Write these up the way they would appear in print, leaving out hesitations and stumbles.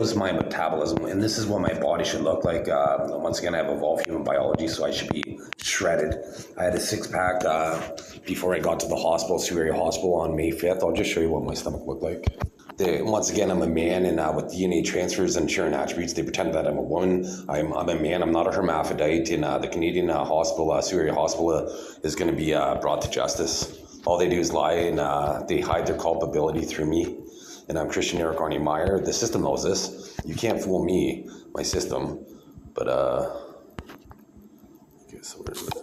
is my metabolism, and this is what my body should look like. Once again, I have evolved human biology, so I should be shredded. I had a six-pack before I got to the hospital, Superior Hospital, on May 5th. I'll just show you what my stomach looked like. Once again, I'm a man, and with DNA transfers and sharing attributes, they pretend that I'm a woman. I'm a man. I'm not a hermaphrodite. And the Canadian hospital, Superior Hospital, is going to be brought to justice. All they do is lie, and they hide their culpability through me. And I'm Christian Eric Arnie Meyer. The system knows this. You can't fool me, my system. But, okay, so where is it?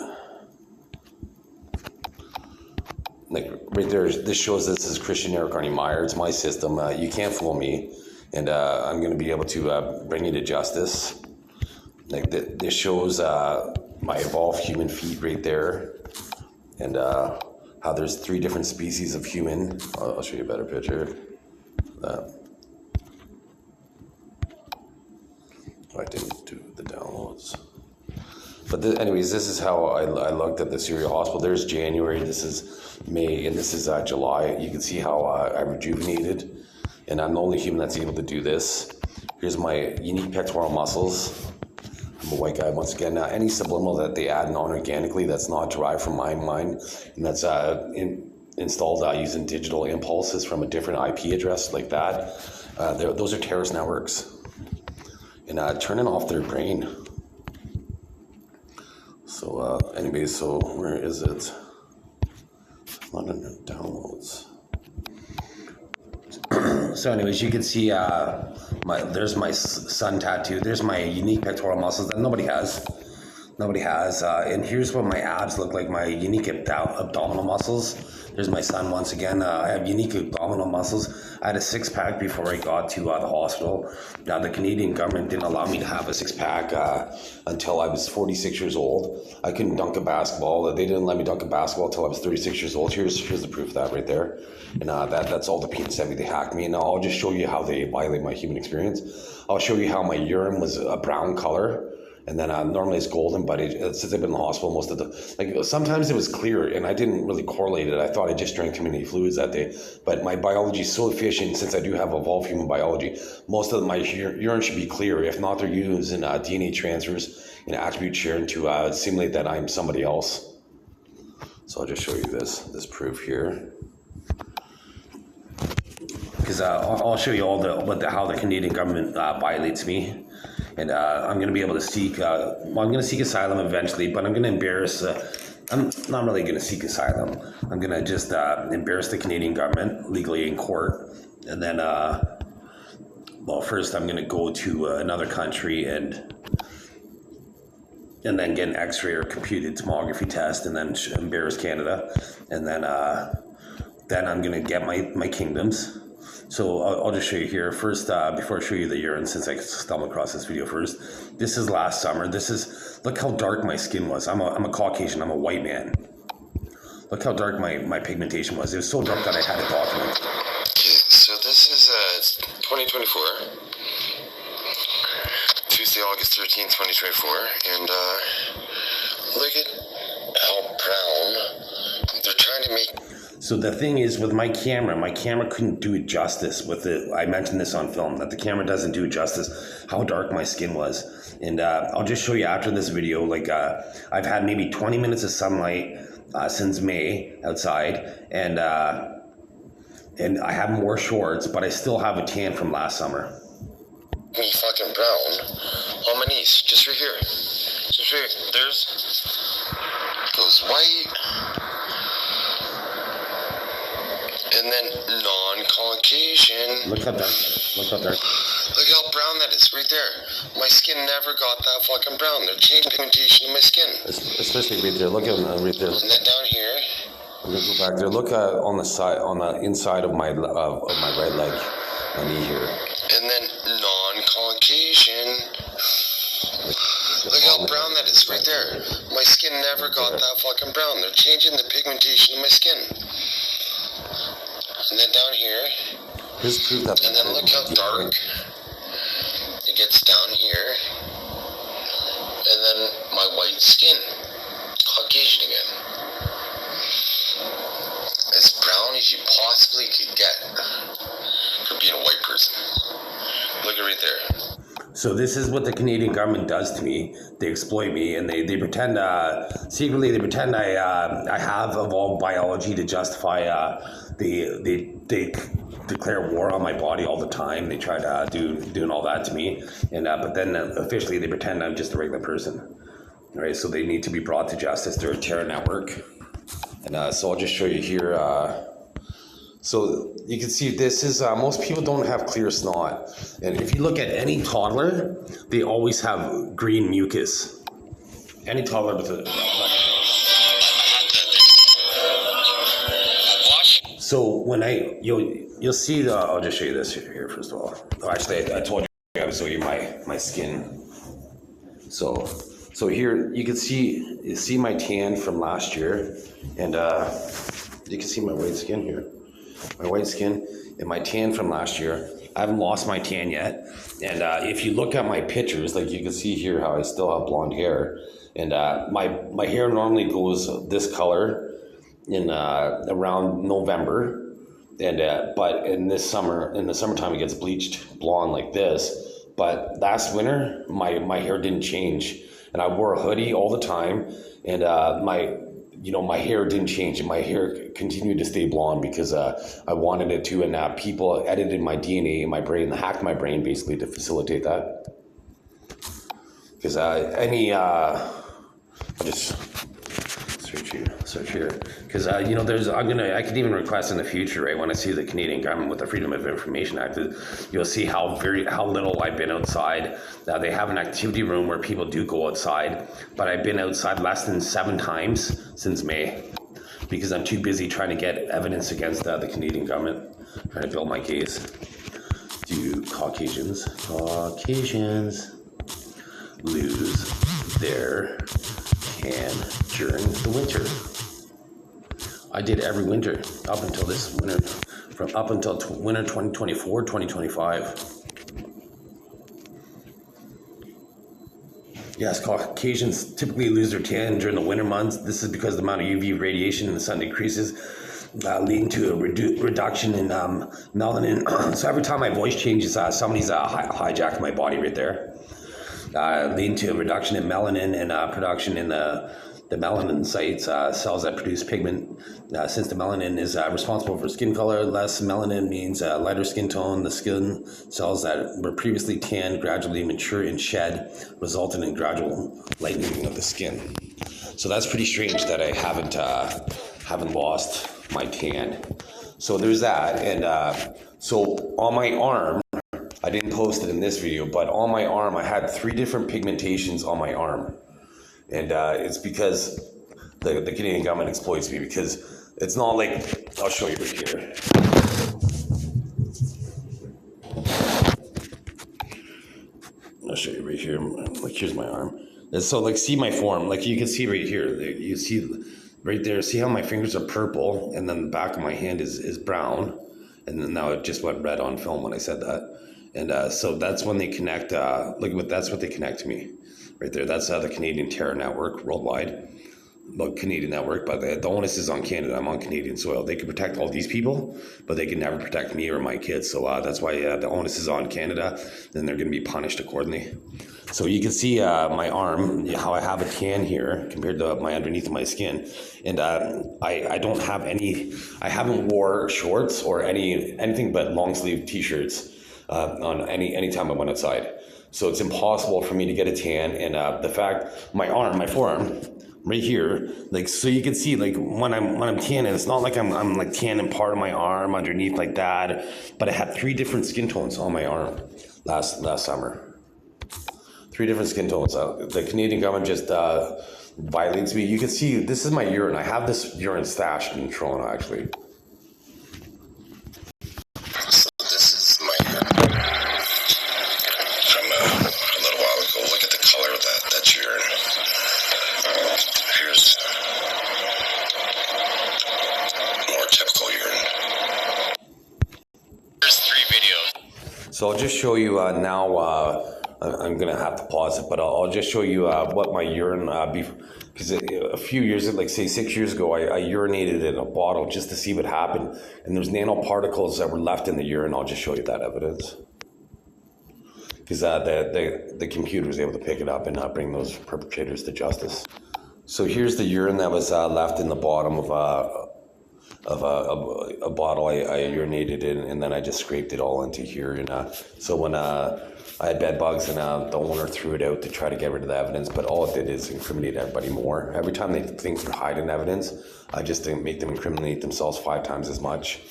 Like right there, this shows this is Christian Eric Arnie Meyer. It's my system. You can't fool me. And I'm going to be able to bring you to justice. Like this shows my evolved human feet right there. And how there's 3 different species of human. I'll show you a better picture. I didn't do the downloads. But anyways, this is how I looked at the Superior Hospital. There's January, this is May, and this is July. You can see how I rejuvenated. And I'm the only human that's able to do this. Here's my unique pectoral muscles. I'm a white guy. Once again, any subliminal that they add non-organically that's not derived from my mind, and that's installed using digital impulses from a different IP address like that, those are terrorist networks. And turning off their brain. So anyways, so where is it? Not in the downloads. So anyways, you can see there's my sun tattoo. There's my unique pectoral muscles that nobody has. And here's what my abs look like, my unique abdominal muscles. There's my son once again. I have unique abdominal muscles. I had a 6-pack before I got to the hospital. Now, the Canadian government didn't allow me to have a 6-pack until I was 46 years old. I couldn't dunk a basketball. They didn't let me dunk a basketball until I was 36 years old. Here's the proof of that right there. And that's all the penis heavy. They hacked me. And now I'll just show you how they violate my human experience. I'll show you how my urine was a brown color. And then normally it's golden, but since I've been in the hospital most of sometimes it was clear, and I didn't really correlate it. I thought I just drank too many fluids that day. But my biology is so efficient, since I do have evolved human biology, most of my urine should be clear. If not, they're using DNA transfers and attribute sharing to simulate that I'm somebody else. So I'll just show you this proof here. Because I'll show you all how the Canadian government violates me. And I'm going to be able to seek, I'm going to seek asylum eventually, but I'm going to embarrass, I'm not really going to seek asylum. I'm going to just embarrass the Canadian government legally in court. And then, first I'm going to go to another country and then get an x-ray or computed tomography test, and then embarrass Canada. And then I'm going to get my kingdoms. So I'll just show you here first, before I show you the urine, since I stumbled across this video first. This is last summer. Look how dark my skin was. I'm a Caucasian, I'm a white man. Look how dark my pigmentation was. It was so dark that I had a document. Okay, so this is 2024, Tuesday, August 13th, 2024, and look at how brown they're trying to make. So the thing is, with my camera couldn't do it justice with it. I mentioned this on film, that the camera doesn't do it justice, how dark my skin was. And I'll just show you after this video, like I've had maybe 20 minutes of sunlight since May outside, and I have more shorts, but I still have a tan from last summer. Me fucking brown on my knees, just right here. Just right here. There's goes white. And then non-Caucasian. Look how dark. Look how brown that is right there. My skin never got that fucking brown. They're changing pigmentation in my skin. Especially right there. Look at right there. And then down here. I'm gonna go back there. Look on the side, on the inside of my right leg, my knee here. And then non-Caucasian. Look how brown that is right there. My skin never got that fucking brown. They're changing the pigmentation in my skin. And then down here, and then look how dark it gets down here, and then my white skin, Caucasian again, as brown as you possibly could get for being a white person. Look at right there. So this is what the Canadian government does to me. They exploit me, and they pretend secretly they pretend I have evolved biology to justify they declare war on my body all the time. They try to doing all that to me, and but then officially they pretend I'm just a regular person. Right? So they need to be brought to justice. They're a terror network, and so I'll just show you here. So you can see this is, most people don't have clear snot. And if you look at any toddler, they always have green mucus. Any toddler with a... So when you'll see the, I'll just show you this here first of all. Oh, actually, I told you I would show you my skin. So here you can see my tan from last year, and you can see my white skin here. My white skin and my tan from last year. I haven't lost my tan yet. And if you look at my pictures, like you can see here how I still have blonde hair. And my hair normally goes this color in around November. And but in the summertime it gets bleached blonde like this. But last winter my hair didn't change. And I wore a hoodie all the time, and my hair didn't change, and my hair continued to stay blonde because I wanted it to, and people edited my DNA in my brain, hacked my brain basically to facilitate that. Because I'll just search here, because I could even request in the future, right, when I see the Canadian government with the Freedom of Information Act, you'll see how little I've been outside. They have an activity room where people do go outside, but I've been outside less than 7 times since May, because I'm too busy trying to get evidence against the Canadian government, trying to build my case. Do Caucasians lose their tan during the winter? I did every winter up until this winter, winter 2024, 2025. Yes, Caucasians typically lose their tan during the winter months. This is because the amount of UV radiation in the sun decreases, leading to a reduction in melanin. So every time my voice changes, somebody's hijacked my body right there. Leading to a reduction in melanin and production in the melanin sites, cells that produce pigment. Since the melanin is responsible for skin color, less melanin means lighter skin tone. The skin cells that were previously tanned gradually mature and shed, resulting in gradual lightening of the skin. So that's pretty strange that I haven't lost my tan. So there's that, and so on my arm, I didn't post it in this video, but on my arm, I had 3 different pigmentations on my arm. And it's because the Canadian government exploits me, because it's not like, I'll show you right here. I'll show you right here. Like, here's my arm. And so, like, see my form. Like, you can see right here. You see right there. See how my fingers are purple, and then the back of my hand is brown. And then now it just went red on film when I said that. And so that's when they connect. That's what they connect to me. Right there, that's the Canadian Terror Network worldwide. Well, Canadian network, but the onus is on Canada. I'm on Canadian soil. They can protect all these people, but they can never protect me or my kids. So that's why the onus is on Canada, and they're going to be punished accordingly. So you can see my arm, how I have a tan here compared to my underneath of my skin, and I don't have any. I haven't wore shorts or anything but long sleeve t-shirts on any time I went outside. So it's impossible for me to get a tan, and the fact my forearm, right here, like, so you can see, like, when I'm tanning, it's not like I'm like tanning part of my arm underneath like that, but I had 3 different skin tones on my arm last summer. 3 different skin tones. The Canadian government just violates me. You can see this is my urine. I have this urine stashed in Toronto, actually. So I'll just show you now, I'm going to have to pause it, but I'll just show you what my urine, because a few years, like say 6 years ago, I urinated in a bottle just to see what happened. And there's nanoparticles that were left in the urine. I'll just show you that evidence. because the computer was able to pick it up and not bring those perpetrators to justice. So here's the urine that was left in the bottom of a bottle I urinated in, and then I just scraped it all into here. And so when I had bed bugs, and the owner threw it out to try to get rid of the evidence, but all it did is incriminate everybody more. Every time they think they're hiding evidence, I just make them incriminate themselves 5 times as much.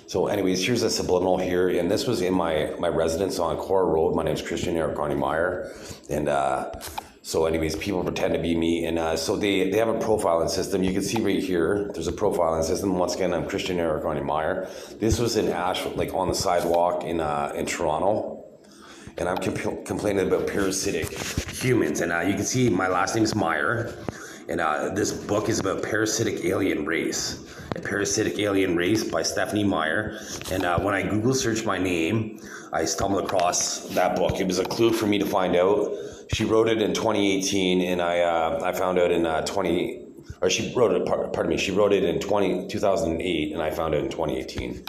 So anyways, here's a subliminal here, and this was in my residence on Cora Road. My name's Christian Eric Garney Meyer, and so anyways, people pretend to be me, and so they have a profiling system. You can see right here, there's a profiling system. Once again, I'm Christian Eric Garney Meyer. This was in Asheville, like on the sidewalk in Toronto, and I'm complaining about parasitic humans, and you can see my last name's Meyer, and this book is about parasitic alien race. A Parasitic Alien Race by Stephanie Meyer. And when I Google searched my name, I stumbled across that book. It was a clue for me to find out. She wrote it in 2018, and I found out in she wrote it, she wrote it in 2008, and I found out in 2018,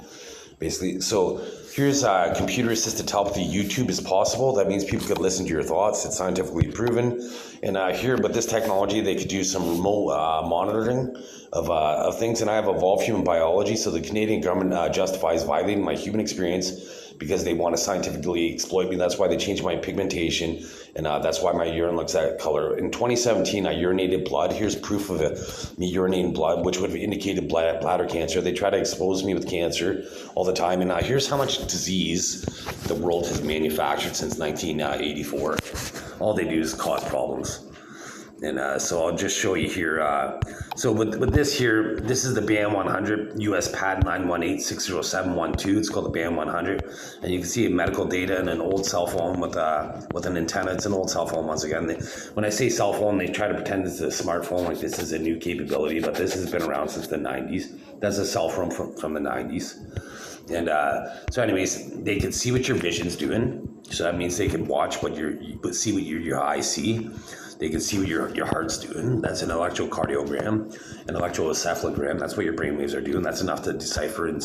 basically. So here's computer-assisted telepathy. YouTube is possible. That means people could listen to your thoughts. It's scientifically proven. And but this technology, they could do some remote monitoring of things. And I have evolved human biology, so the Canadian government justifies violating my human experience because they want to scientifically exploit me. That's why they changed my pigmentation, and that's why my urine looks that color. In 2017, I urinated blood. Here's proof of it, me urinating blood, which would have indicated bladder cancer. They try to expose me with cancer all the time, and here's how much disease the world has manufactured since 1984. All they do is cause problems. And so I'll just show you here. So with this here, this is the BAM 100, US patent 918-60712. It's called the BAM 100. And you can see medical data in an old cell phone with an antenna. It's an old cell phone once again. When I say cell phone, they try to pretend it's a smartphone, like this is a new capability, but this has been around since the 90s. That's a cell phone from the 90s. And so anyways, they can see what your vision's doing. So that means they can watch see what your eyes see. They can see what your heart's doing. That's an electrocardiogram, an electroencephalogram. That's what your brainwaves are doing. That's enough to decipher and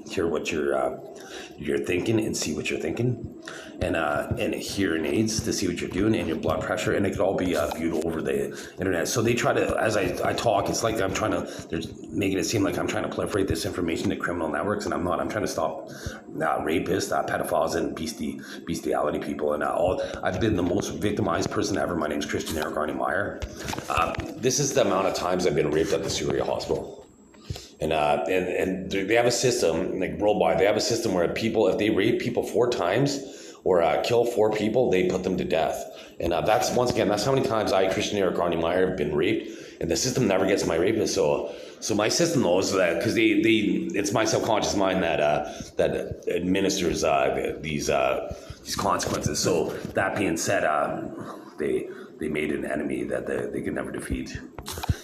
hear what you're thinking and see what you're thinking, and hearing aids to see what you're doing, and your blood pressure, and it could all be viewed over the internet. So they try to, as I talk, it's like they're making it seem like I'm trying to proliferate this information to criminal networks, and I'm not. I'm trying to stop rapists, pedophiles, and bestiality people. And I've been the most victimized person ever. My name's Christian Eric Garney Meyer. This is the amount of times I've been raped at the Syria hospital. And they have a system, like worldwide, they have a system where if they rape people 4 times or kill 4 people, they put them to death. And that's how many times I, Christian Eric Garney Meyer, have been raped, and the system never gets my rapist. So my system knows that, because it's my subconscious mind that administers these consequences. So that being said, they made an enemy that they could never defeat.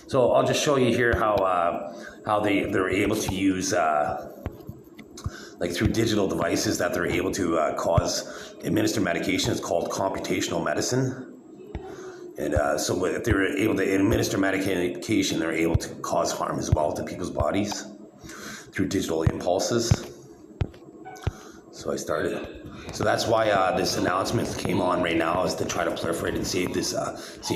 So I'll just show you here how they're able to use through digital devices that they're able to administer medication. It's called computational medicine. And so if they're able to administer medication, they're able to cause harm as well to people's bodies through digital impulses. So I started. So that's why this announcement came on right now, is to try to proliferate and save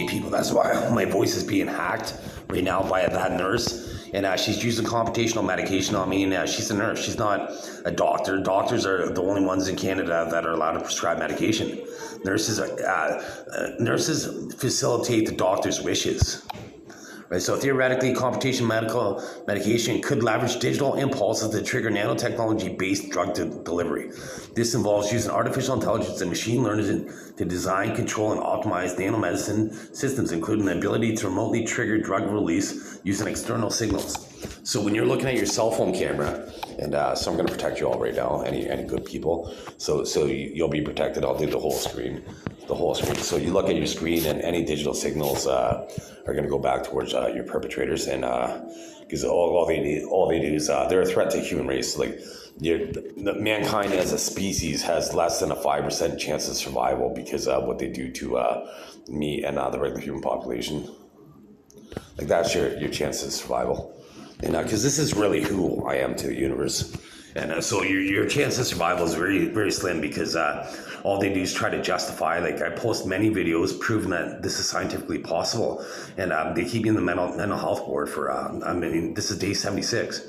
people. That's why my voice is being hacked right now by that nurse. And she's using computational medication on me, and she's a nurse. She's not a doctor. Doctors are the only ones in Canada that are allowed to prescribe medication. Nurses facilitate the doctor's wishes. Right, so theoretically, computational medication could leverage digital impulses to trigger nanotechnology-based drug delivery. This involves using artificial intelligence and machine learning to design, control, and optimize nanomedicine systems, including the ability to remotely trigger drug release using external signals. So when you're looking at your cell phone camera, and so I'm going to protect you all right now, any good people. So you'll be protected. I'll do the whole screen. So you look at your screen, and any digital signals are going to go back towards your perpetrators, and because all they do is they're a threat to the human race. Like mankind as a species has less than a 5% chance of survival because of what they do to me and the regular human population. Like that's your chance of survival, and because this is really who I am to the universe. And so your chance of survival is very, very slim, because all they do is try to justify. Like, I post many videos proving that this is scientifically possible, and they keep me in the mental health board for this is day 76.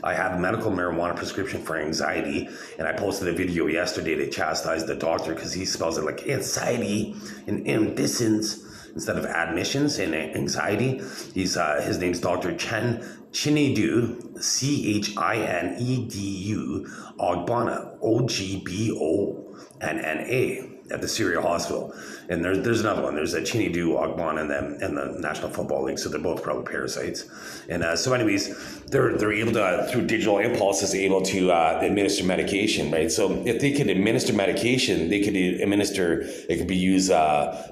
I have a medical marijuana prescription for anxiety, and I posted a video yesterday to chastise the doctor because he spells it like anxiety and ambitions instead of admissions and anxiety. His name's Dr. Chinedu, Chinedu Ogbonna, Ogbonna at the Syria Hospital. And there's another one. There's a Chinedu Ogbonna and the National Football League. So they're both probably parasites. And so anyways, they're able to, through digital impulses, able to administer medication, right? So if they could administer medication, they could administer, it could be used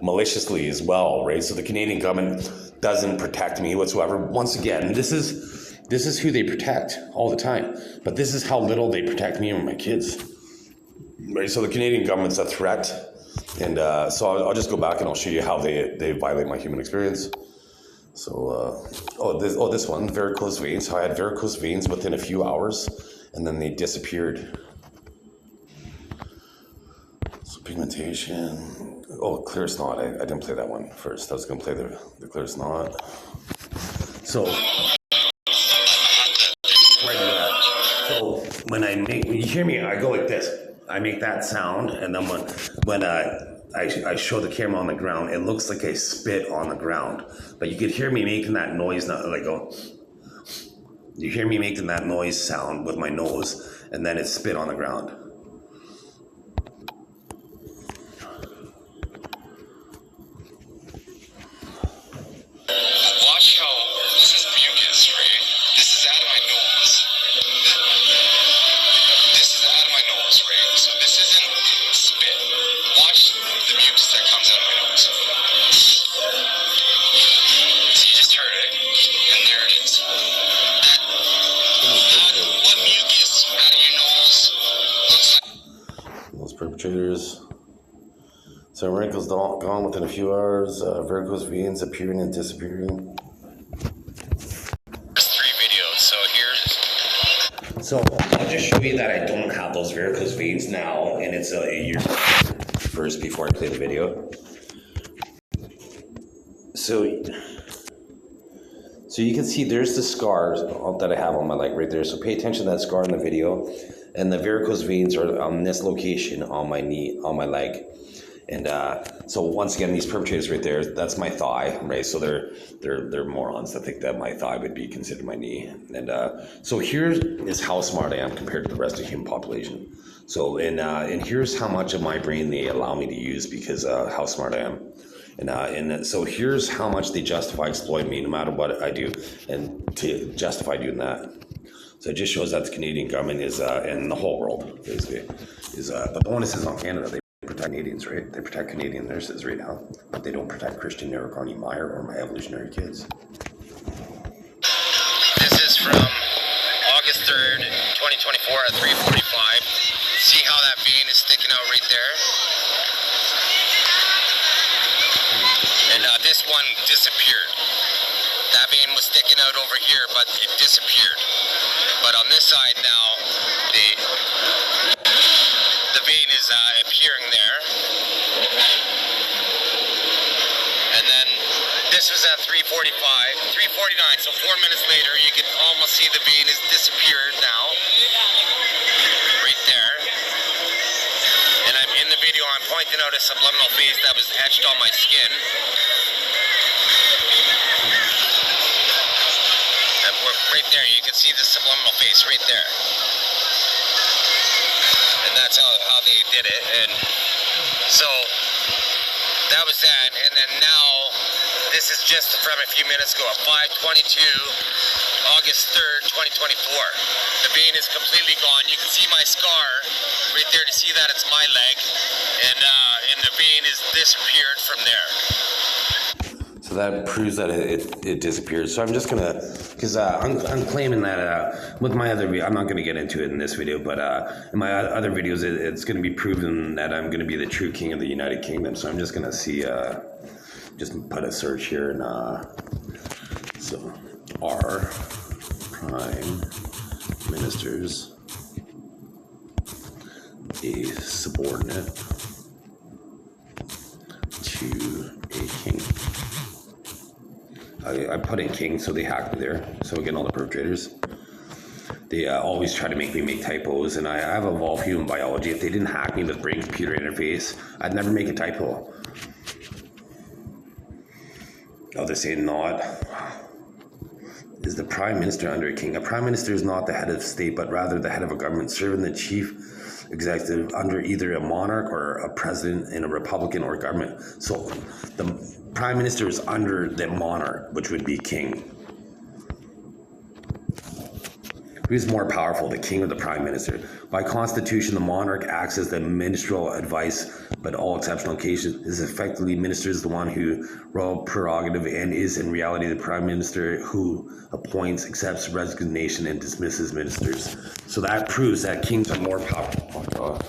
maliciously as well, right? So the Canadian government doesn't protect me whatsoever. Once again, this is who they protect all the time. But this is how little they protect me and my kids. Right, so the Canadian government's a threat, and so I'll just go back and I'll show you how they violate my human experience. So, this one, varicose veins. How I had varicose veins within a few hours, and then they disappeared. So pigmentation. Oh, clear snot. I didn't play that one first. I was going to play the clear snot. So. So when you hear me, I go like this. I make that sound, and then when I show the camera on the ground, it looks like I spit on the ground. But you could hear me making that noise now, like you hear me making that noise sound with my nose, and then it's spit on the ground. Watch how this is mucus, right? This is out of my nose. This is out of my nose, right? So this isn't spit. Watch the mucus that comes out of my nose. So you just heard it, and there it is. What mucus out of your nose looks like? Those perpetrators. So wrinkles gone within a few hours. Varicose veins appearing and disappearing. There's 3 videos, so here's. So I'll just show you that I don't have those varicose veins now, and it's a year first before I play the video. So you can see there's the scars that I have on my leg right there. So pay attention to that scar in the video, and the varicose veins are on this location on my knee, on my leg. And so once again, these perpetrators right there, that's my thigh, right? So they're morons that think that my thigh would be considered my knee. And so here is how smart I am compared to the rest of the human population. So and here's how much of my brain they allow me to use because how smart I am. And so here's how much they justify exploiting me no matter what I do, and to justify doing that. So it just shows that the Canadian government is, and the whole world basically, is the bonus is on Canada. They protect Canadians, right? They protect Canadian nurses right now, but they don't protect Christian Narragansett Meyer or my evolutionary kids. This is from August 3rd, 2024 at 3:45. See how that vein is sticking out right there? And this one disappeared. That vein was sticking out over here, but it disappeared. But on this side now, the vein is appearing there. And then this was at 3:45, 3:49, so 4 minutes later, you can almost see the vein has disappeared now. Right there. And I'm in the video, I'm pointing out a subliminal phase that was etched on my skin. And right there, you can see the subliminal face right there. And that's how they did it. And so that was that. And then now, this is just from a few minutes ago at 5:22, August 3rd, 2024. The vein is completely gone. You can see my scar right there to see that it's my leg. And the vein is disappeared from there. So that proves that it disappeared. So I'm just gonna, because I'm claiming that with my other video, I'm not gonna get into it in this video, but in my other videos, it's gonna be proven that I'm gonna be the true king of the United Kingdom. So I'm just gonna see, just put a search here, and so our prime ministers, a subordinate to a king. I put in king, so they hacked me there. So again, all the perpetrators. They always try to make me make typos, and I have evolved human biology. If they didn't hack me with brain-computer interface, I'd never make a typo. Oh, they're saying not. Is the prime minister under a king? A prime minister is not the head of state, but rather the head of a government, serving the chief executive under either a monarch or a president in a republican or government. So the prime minister is under the monarch, which would be king. Who's more powerful, the king or the prime minister? By constitution, the monarch acts as the ministerial advice, but all exceptional cases is effectively ministers the one who royal prerogative and is in reality the prime minister who appoints, accepts resignation, and dismisses ministers. So that proves that kings are more powerful. Oh, God.